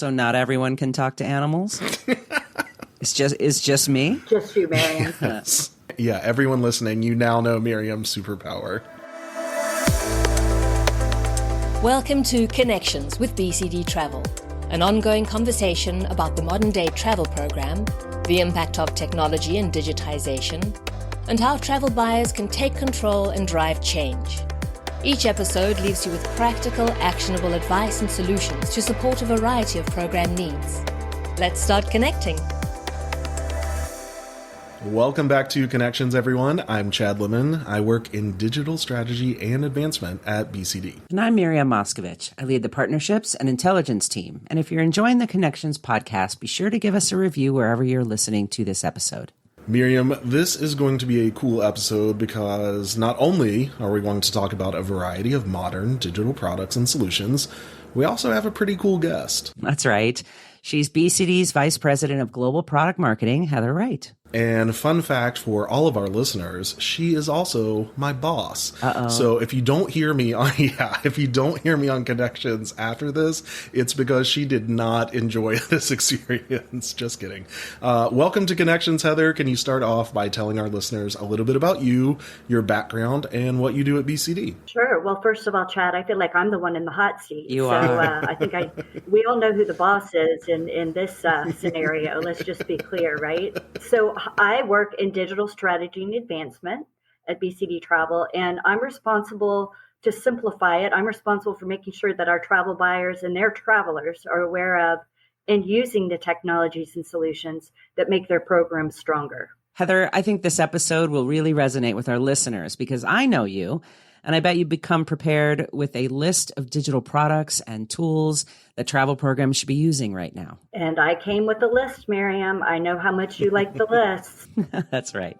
So not everyone can talk to animals? It's just me? Just you, Miriam. Yes. Yeah, everyone listening, you now know Miriam's superpower. Welcome to Connections with BCD Travel, an ongoing conversation about the modern-day travel program, the impact of technology and digitization, and how travel buyers can take control and drive change. Each episode leaves you with practical, actionable advice and solutions to support a variety of program needs. Let's start connecting. Welcome back to Connections, everyone. I'm Chad Lemon. I work in digital strategy and advancement at BCD. And I'm Miriam Moskovich. I lead the partnerships and intelligence team. And if you're enjoying the Connections podcast, be sure to give us a review wherever you're listening to this episode. Miriam, this is going to be a cool episode because not only are we going to talk about a variety of modern digital products and solutions, we also have a pretty cool guest. That's right. She's BCD's Vice President of Global Product Marketing, Heather Wright. And fun fact for all of our listeners, she is also my boss. Uh-oh. So if you don't hear me on, Connections after this, it's because she did not enjoy this experience. Just kidding. Welcome to Connections, Heather. Can you start off by telling our listeners a little bit about you, your background, and what you do at BCD? Sure. Well, first of all, Chad, I feel like I'm the one in the hot seat. You are. I think we all know who the boss is in this scenario. Let's just be clear, right? So I work in digital strategy and advancement at BCD Travel, and I'm responsible to simplify it. I'm responsible for making sure that our travel buyers and their travelers are aware of and using the technologies and solutions that make their programs stronger. Heather, I think this episode will really resonate with our listeners because I know you, and I bet you become prepared with a list of digital products and tools that travel programs should be using right now. And I came with a list, Miriam. I know how much you like the list. That's right.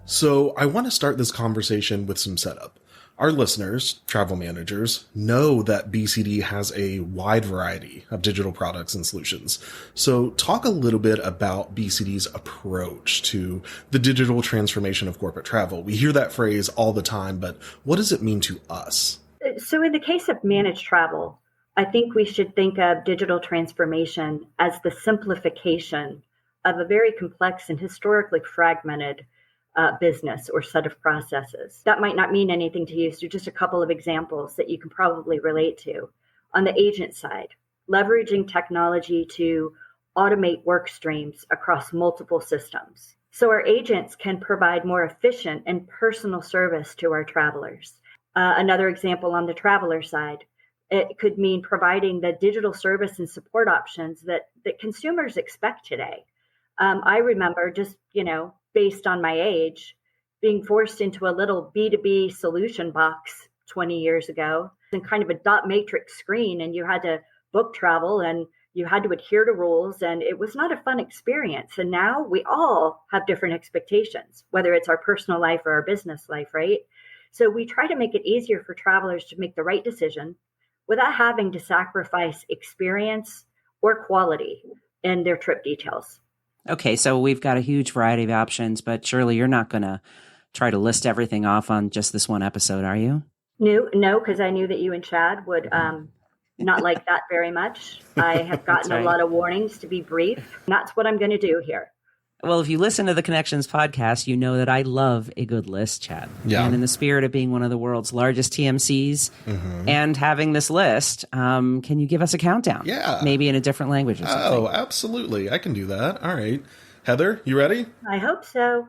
So I want to start this conversation with some setup. Our listeners, travel managers, know that BCD has a wide variety of digital products and solutions. So talk a little bit about BCD's approach to the digital transformation of corporate travel. We hear that phrase all the time, but what does it mean to us? So in the case of managed travel, I think we should think of digital transformation as the simplification of a very complex and historically fragmented business or set of processes. That might not mean anything to you, so just a couple of examples that you can probably relate to. On the agent side, leveraging technology to automate work streams across multiple systems. So our agents can provide more efficient and personal service to our travelers. Another example on the traveler side, it could mean providing the digital service and support options that consumers expect today. I remember just, based on my age, being forced into a little B2B solution box 20 years ago and kind of a dot matrix screen, and you had to book travel and you had to adhere to rules, and it was not a fun experience. And now we all have different expectations, whether it's our personal life or our business life, right? So we try to make it easier for travelers to make the right decision without having to sacrifice experience or quality in their trip details. Okay, so we've got a huge variety of options, but surely you're not going to try to list everything off on just this one episode, are you? No, because I knew that you and Chad would not like that very much. I have gotten a lot of warnings to be brief. And that's what I'm going to do here. Well, if you listen to the Connections podcast, you know that I love a good list, Chad. Yeah. And in the spirit of being one of the world's largest TMCs and having this list, can you give us a countdown? Yeah. Maybe in a different language or something. Oh, absolutely. I can do that. All right. Heather, you ready? I hope so.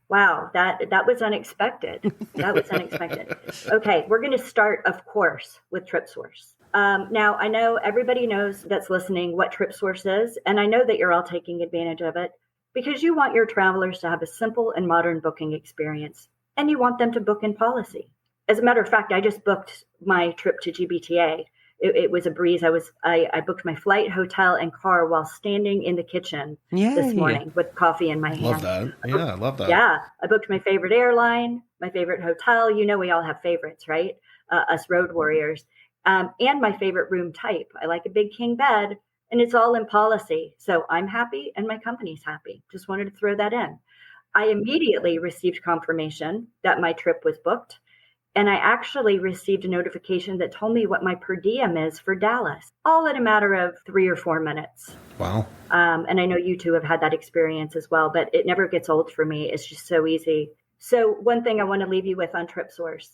Wow, that was unexpected. That was unexpected. Okay, we're going to start, of course, with TripSource. Now, I know everybody knows that's listening what TripSource is, and I know that you're all taking advantage of it because you want your travelers to have a simple and modern booking experience, and you want them to book in policy. As a matter of fact, I just booked my trip to GBTA. It was a breeze. I booked my flight, hotel, and car while standing in the kitchen this morning with coffee in my hand. Love that. Yeah, I love that. Yeah, I booked my favorite airline, my favorite hotel. You know, we all have favorites, right? Us road warriors. And my favorite room type. I like a big king bed, and it's all in policy. So I'm happy and my company's happy. Just wanted to throw that in. I immediately received confirmation that my trip was booked. And I actually received a notification that told me what my per diem is for Dallas, all in a matter of 3 or 4 minutes. Wow. And I know you two have had that experience as well, but it never gets old for me. It's just so easy. So one thing I want to leave you with on TripSource,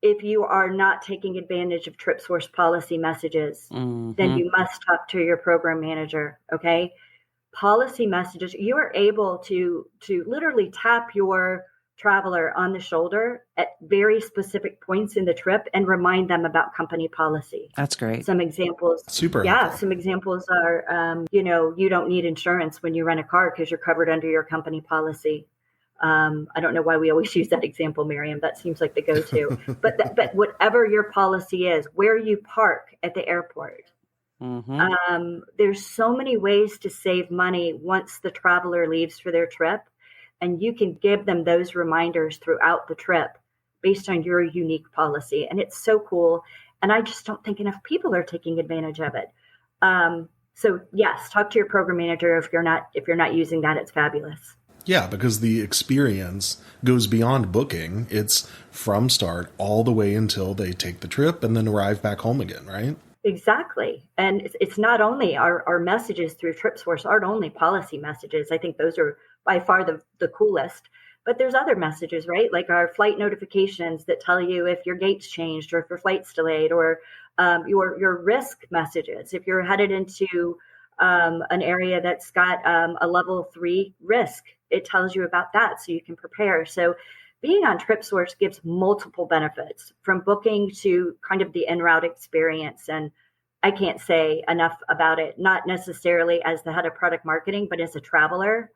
if you are not taking advantage of TripSource policy messages, then you must talk to your program manager, okay? Policy messages, you are able to literally tap your traveler on the shoulder at very specific points in the trip and remind them about company policy. That's great. Some examples. Super Yeah. helpful. Some examples are, you don't need insurance when you rent a car because you're covered under your company policy. I don't know why we always use that example, Miriam. That seems like the go-to. but whatever your policy is, where you park at the airport, there's so many ways to save money once the traveler leaves for their trip. And you can give them those reminders throughout the trip based on your unique policy. And it's so cool. And I just don't think enough people are taking advantage of it. So yes, talk to your program manager. If you're not using that, it's fabulous. Yeah, because the experience goes beyond booking. It's from start all the way until they take the trip and then arrive back home again, right? Exactly. And it's not only our messages through TripSource aren't only policy messages. I think those are by far the coolest. But there's other messages, right? Like our flight notifications that tell you if your gate's changed or if your flight's delayed, or your risk messages. If you're headed into an area that's got a level 3 risk, it tells you about that so you can prepare. So being on TripSource gives multiple benefits, from booking to kind of the en route experience. And I can't say enough about it, not necessarily as the head of product marketing, but as a traveler.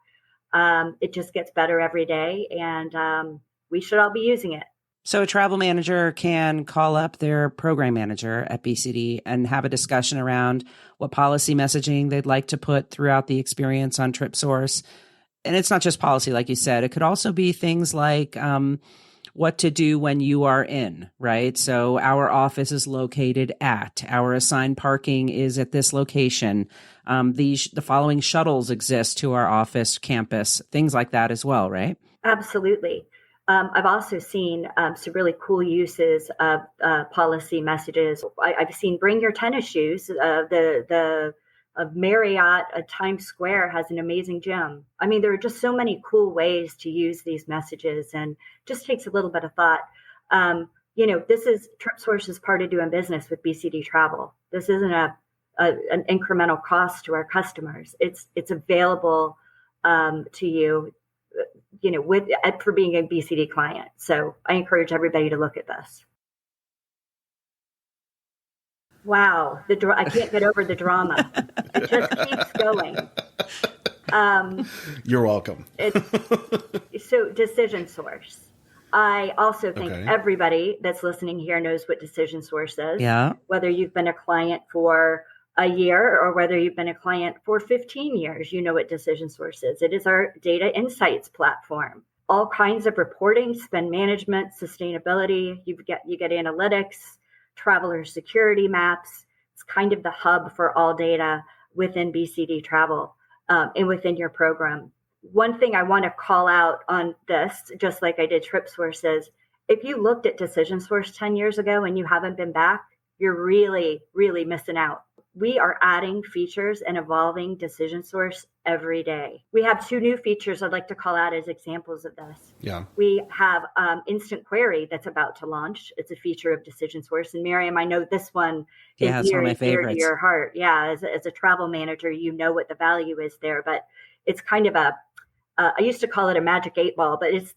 It just gets better every day, and we should all be using it. So a travel manager can call up their program manager at BCD and have a discussion around what policy messaging they'd like to put throughout the experience on TripSource. And it's not just policy, like you said. It could also be things like what to do when you are in, right? So our office is located at, our assigned parking is at this location. The following shuttles exist to our office campus, things like that as well, right? Absolutely. I've also seen some really cool uses of policy messages. I've seen bring your tennis shoes. The Marriott at Times Square has an amazing gym. I mean, there are just so many cool ways to use these messages, and just takes a little bit of thought. This is TripSource is part of doing business with BCD Travel. This isn't an incremental cost to our customers. It's available to you, for being a BCD client. So I encourage everybody to look at this. Wow, I can't get over the drama. It just keeps going. You're welcome. So Decision Source. I also think everybody that's listening here knows what Decision Source is. Yeah. Whether you've been a client for a year or whether you've been a client for 15 years, you know what Decision Source is. It is our data insights platform. All kinds of reporting, spend management, sustainability. You get analytics, traveler security maps. It's kind of the hub for all data within BCD Travel and within your program. One thing I want to call out on this, just like I did TripSource, is if you looked at Decision Source 10 years ago and you haven't been back, you're really, really missing out. We are adding features and evolving Decision Source every day. We have 2 new features I'd like to call out as examples of this. Yeah. We have Instant Query that's about to launch. It's a feature of Decision Source. And Miriam, I know this one is one of my favorites. dear to your heart. Yeah, as a travel manager, you know what the value is there. But it's kind of I used to call it a magic 8-ball, but it's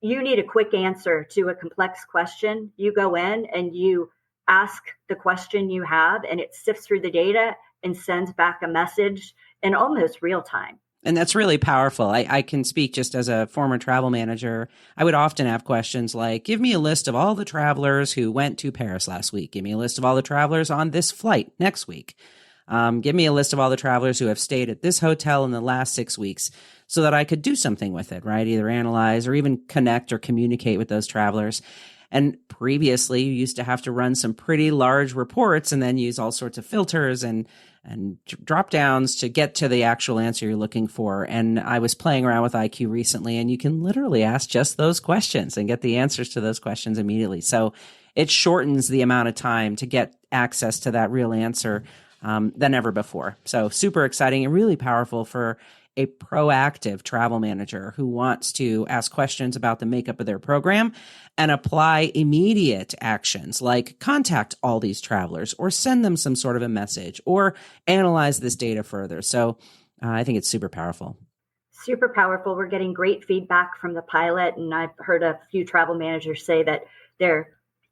you need a quick answer to a complex question. You go in and you ask the question you have, and it sifts through the data and sends back a message in almost real time. And that's really powerful. I can speak just as a former travel manager. I would often have questions like, give me a list of all the travelers who went to Paris last week. Give me a list of all the travelers on this flight next week. Give me a list of all the travelers who have stayed at this hotel in the last 6 weeks, so that I could do something with it, right? Either analyze or even connect or communicate with those travelers. And previously, you used to have to run some pretty large reports and then use all sorts of filters and drop downs to get to the actual answer you're looking for. And I was playing around with IQ recently, and you can literally ask just those questions and get the answers to those questions immediately. So it shortens the amount of time to get access to that real answer than ever before. So super exciting and really powerful for a proactive travel manager who wants to ask questions about the makeup of their program and apply immediate actions like contact all these travelers or send them some sort of a message or analyze this data further. So I think it's super powerful. Super powerful. We're getting great feedback from the pilot. And I've heard a few travel managers say that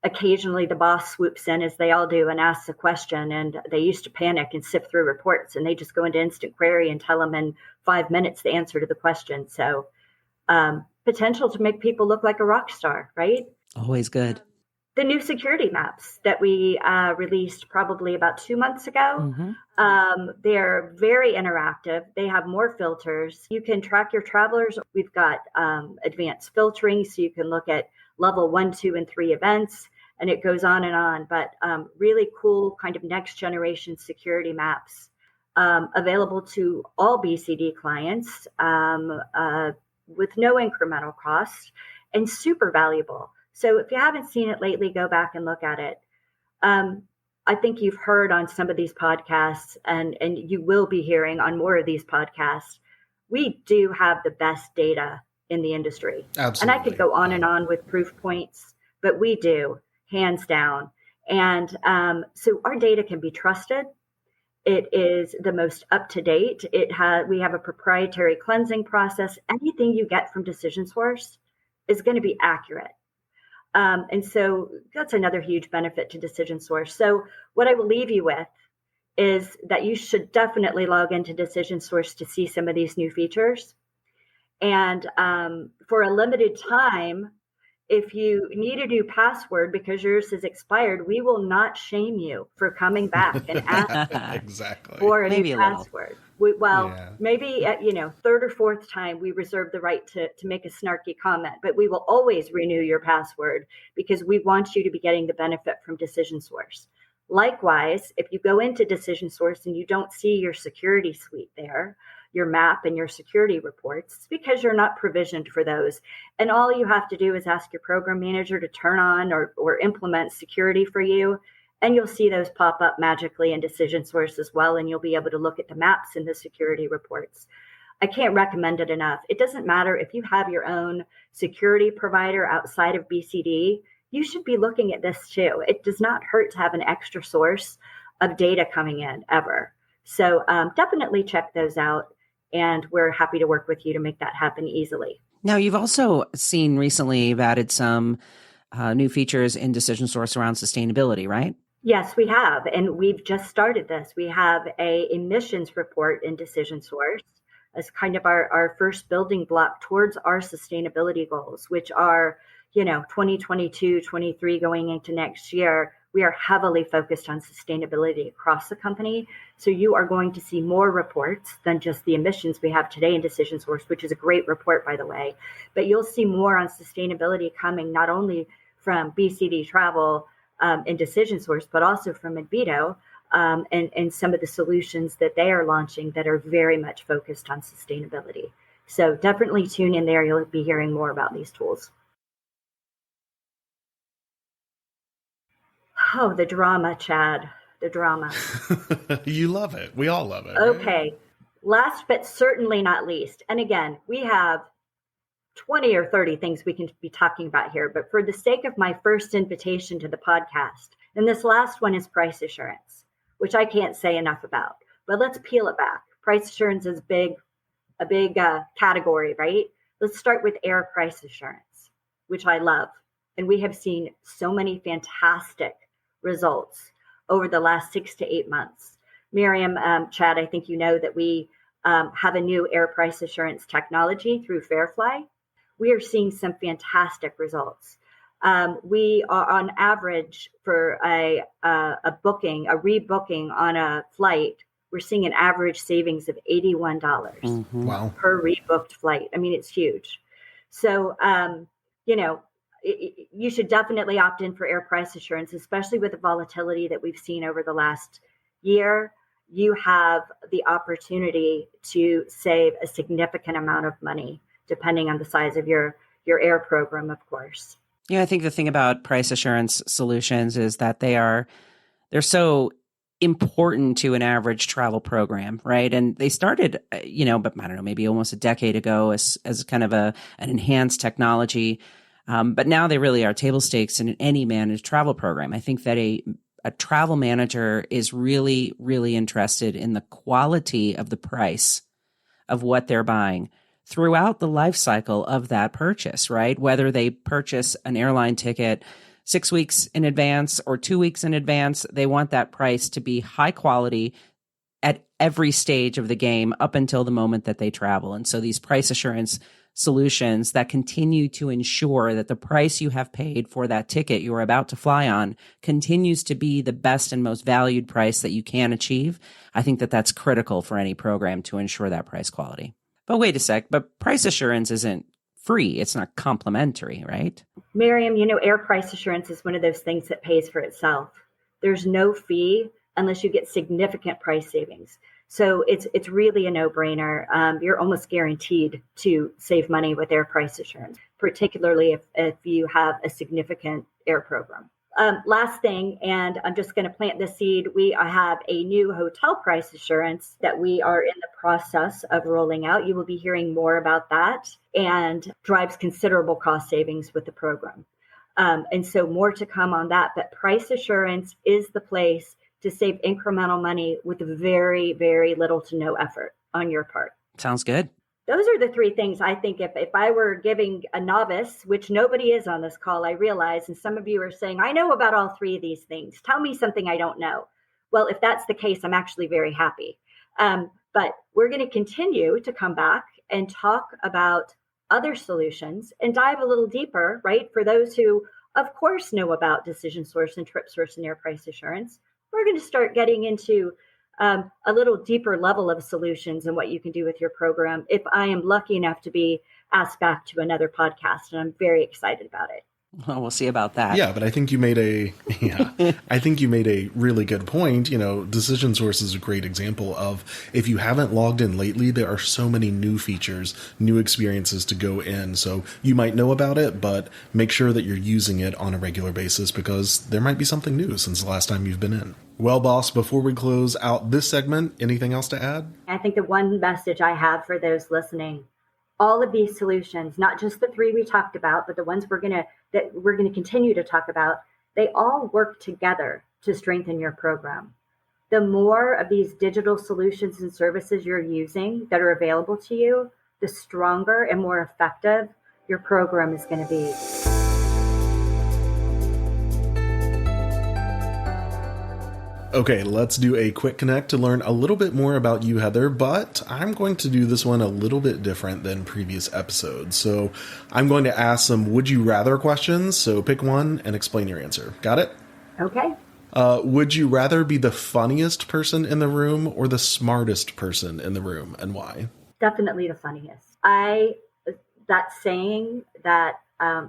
occasionally the boss swoops in, as they all do, and asks a question, and they used to panic and sift through reports, and they just go into instant query and tell them in 5 minutes the answer to the question. So potential to make people look like a rock star, right? Always good. The new security maps that we released probably about 2 months ago, they're very interactive. They have more filters. You can track your travelers. We've got advanced filtering, so you can look at level 1, 2, and 3 events, and it goes on and on. But really cool kind of next generation security maps available to all BCD clients with no incremental cost and super valuable. So if you haven't seen it lately, go back and look at it. I think you've heard on some of these podcasts, and you will be hearing on more of these podcasts, we do have the best data in the industry. Absolutely. And I could go on and on with proof points, but we do, hands down. And so our data can be trusted. It is the most up-to-date. We have a proprietary cleansing process. Anything you get from Decision Source is going to be accurate. And so that's another huge benefit to Decision Source. So what I will leave you with is that you should definitely log into Decision Source to see some of these new features. And for a limited time, if you need a new password because yours is expired, we will not shame you for coming back and asking exactly. for a Maybe new a password. Maybe at third or fourth time, we reserve the right to make a snarky comment, but we will always renew your password because we want you to be getting the benefit from Decision Source. Likewise, if you go into Decision Source and you don't see your security suite there, your map and your security reports, it's because you're not provisioned for those. And all you have to do is ask your program manager to turn on or implement security for you. And you'll see those pop up magically in Decision Source as well. And you'll be able to look at the maps and the security reports. I can't recommend it enough. It doesn't matter if you have your own security provider outside of BCD, you should be looking at this too. It does not hurt to have an extra source of data coming in ever. So definitely check those out. And we're happy to work with you to make that happen easily. Now, you've also seen recently you've added some new features in Decision Source around sustainability, right? Yes, we have. And we've just started this. We have a emissions report in Decision Source as kind of our first building block towards our sustainability goals, which are, 2022, 23 going into next year. We are heavily focused on sustainability across the company. So you are going to see more reports than just the emissions we have today in Decision Source, which is a great report, by the way. But you'll see more on sustainability coming not only from BCD Travel and Decision Source, but also from Advito and some of the solutions that they are launching that are very much focused on sustainability. So definitely tune in there. You'll be hearing more about these tools. Oh, the drama, Chad, the drama. You love it. We all love it. Okay. Last but certainly not least. And again, we have 20 or 30 things we can be talking about here, but for the sake of my first invitation to the podcast, and this last one is price assurance, which I can't say enough about, but let's peel it back. Price assurance is a big category, right? Let's start with air price assurance, which I love. And we have seen so many fantastic results over the last 6 to 8 months. Miriam, Chad, I think you know that we have a new air price assurance technology through Fairfly. We are seeing some fantastic results. We are on average for a rebooking on a flight, we're seeing an average savings of $81 Wow. per rebooked flight. I mean, it's huge. So, you should definitely opt in for air price assurance, especially with the volatility that we've seen over the last year. You have the opportunity to save a significant amount of money, depending on the size of your air program, of course. Yeah, I think the thing about price assurance solutions is that they're so important to an average travel program, right? And they started, but I don't know, maybe almost a decade ago as kind of an enhanced technology. But now they really are table stakes in any managed travel program. I think that a travel manager is really, really interested in the quality of the price of what they're buying throughout the life cycle of that purchase, right? Whether they purchase an airline ticket 6 weeks in advance or 2 weeks in advance, they want that price to be high quality at every stage of the game up until the moment that they travel. And so these price assurance solutions that continue to ensure that the price you have paid for that ticket you are about to fly on continues to be the best and most valued price that you can achieve. I think that that's critical for any program to ensure that price quality. But wait a sec, but price assurance isn't free. It's not complimentary, right? Miriam, air price assurance is one of those things that pays for itself. There's no fee unless you get significant price savings. So it's really a no-brainer. You're almost guaranteed to save money with air price assurance, particularly if you have a significant air program. Last thing, and I'm just going to plant the seed, we have a new hotel price assurance that we are in the process of rolling out. You will be hearing more about that, and drives considerable cost savings with the program. And so more to come on that, but price assurance is the place to save incremental money with very, very little to no effort on your part. Sounds good. Those are the three things I think if I were giving a novice, which nobody is on this call, I realize, and some of you are saying, I know about all three of these things. Tell me something I don't know. Well, if that's the case, I'm actually very happy. But we're going to continue to come back and talk about other solutions and dive a little deeper, right? For those who, of course, know about decision source and trip source and air price assurance, we're going to start getting into a little deeper level of solutions and what you can do with your program if I am lucky enough to be asked back to another podcast. And I'm very excited about it. Well, we'll see about that. Yeah, but I think you made a really good point. Decision Source is a great example of, if you haven't logged in lately, there are so many new features, new experiences to go in. So you might know about it, but make sure that you're using it on a regular basis, because there might be something new since the last time you've been in. Well, boss, before we close out this segment, anything else to add? I think the one message I have for those listening, all of these solutions, not just the three we talked about, but the ones we're going to continue to talk about, they all work together to strengthen your program. The more of these digital solutions and services you're using that are available to you, the stronger and more effective your program is going to be. Okay, let's do a quick connect to learn a little bit more about you, Heather, but I'm going to do this one a little bit different than previous episodes. So I'm going to ask some would you rather questions, so pick one and explain your answer. Got it? Okay. Would you rather be the funniest person in the room or the smartest person in the room, and why? Definitely the funniest. That saying that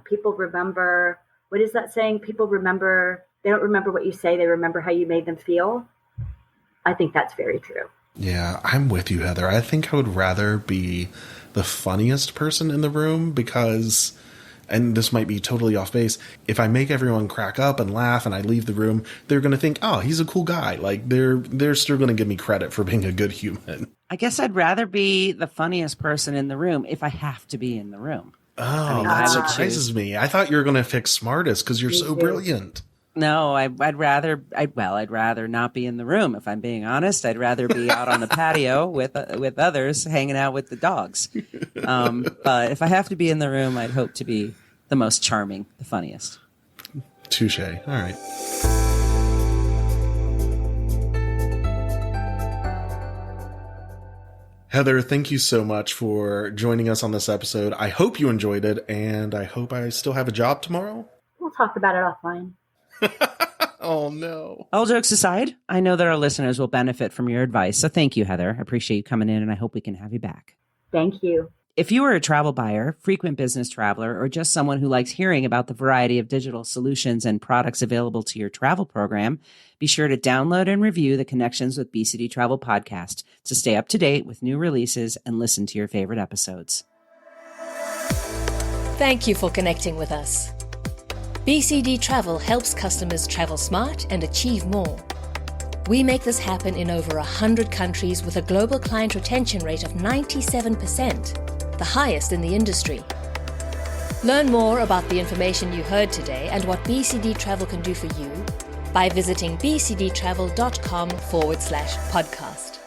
people remember, what is that saying? People remember... They don't remember what you say. They remember how you made them feel. I think that's very true. Yeah, I'm with you, Heather. I think I would rather be the funniest person in the room because, and this might be totally off base, if I make everyone crack up and laugh and I leave the room, they're going to think, oh, he's a cool guy. Like, they're still going to give me credit for being a good human. I guess I'd rather be the funniest person in the room if I have to be in the room. Oh, that surprises me. I thought you were going to pick smartest because you're so brilliant. No, I'd rather not be in the room. If I'm being honest, I'd rather be out on the patio with others, hanging out with the dogs. But if I have to be in the room, I'd hope to be the most charming, the funniest. Touche. All right. Heather, thank you so much for joining us on this episode. I hope you enjoyed it, and I hope I still have a job tomorrow. We'll talk about it offline. Oh, no. All jokes aside, I know that our listeners will benefit from your advice. So thank you, Heather. I appreciate you coming in, and I hope we can have you back. Thank you. If you are a travel buyer, frequent business traveler, or just someone who likes hearing about the variety of digital solutions and products available to your travel program, be sure to download and review the Connections with BCD Travel podcast to stay up to date with new releases and listen to your favorite episodes. Thank you for connecting with us. BCD Travel helps customers travel smart and achieve more. We make this happen in over 100 countries with a global client retention rate of 97%. The highest in the industry. Learn more about the information you heard today and what BCD Travel can do for you by visiting bcdtravel.com/podcast.